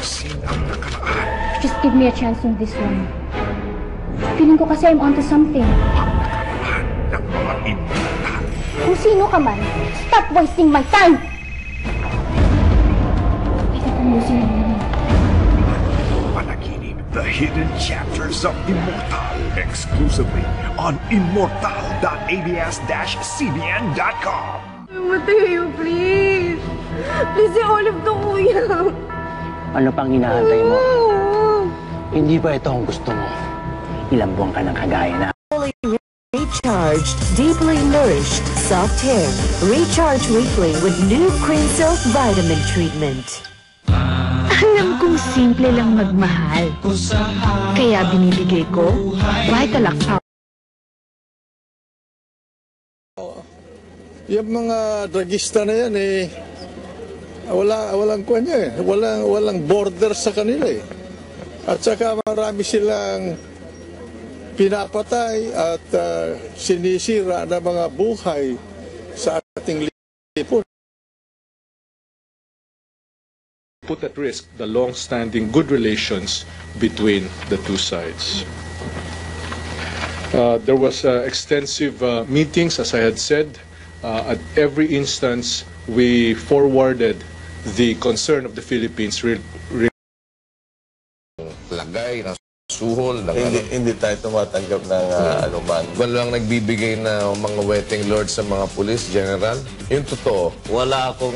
ayusin ang nakaraan. Just give me a chance on this one. Feeling ko kasi I'm onto something. Ang nakaraan ng mga immortal. Kung sino ka man, stop wasting my time! Pwede tapusin mo naman. Panaginip, the hidden chapters of Immortal. Exclusively on immortal.abs-cbn.com. Mateo, please. Please, si Olive to, kuya. Ano pang hinahantay mo? Hindi ba ito ang gusto mo? Ilang buwan ka ng kagaya na. Recharged, deeply nourished, soft hair. Recharge weekly with new Cream Silk Vitamin Treatment. Alam kong simple lang magmahal. Kaya binibigay ko Vitalac Power. Yung mga dragista na yan walang kuwan niya walang border sa kanila At saka marami silang pinapatay at sinisira na mga buhay sa ating lipunan. Put at risk the long-standing good relations between the two sides. There was extensive meetings, as I had said. At every instance, we forwarded the concern of the Philippines. Lagay ng suhol. Hindi tayo tumatanggap ng anuman. Walang nagbibigay na mga wetting lord sa mga police, general. Yung totoo. Wala akong,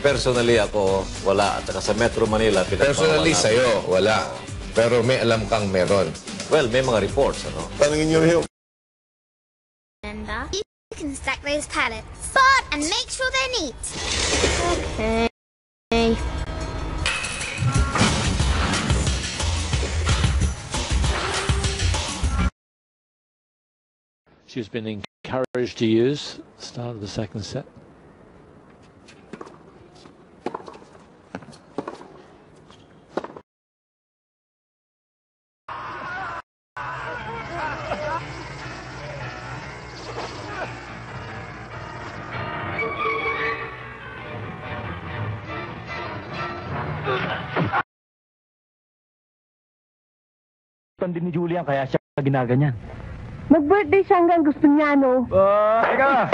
personally ako, wala. At saka sa Metro Manila, personally sa'yo, wala. Pero may alam kang meron. Well, may mga reports, ano? Tanungin nyo rin. You can stack those pallets, but and make sure they're neat. Okay. She's been encouraged to use the start of the second set. Din ni Julian kaya siya ginaganyan. Mag-birthday siya hanggang gusto niya, no? Teka!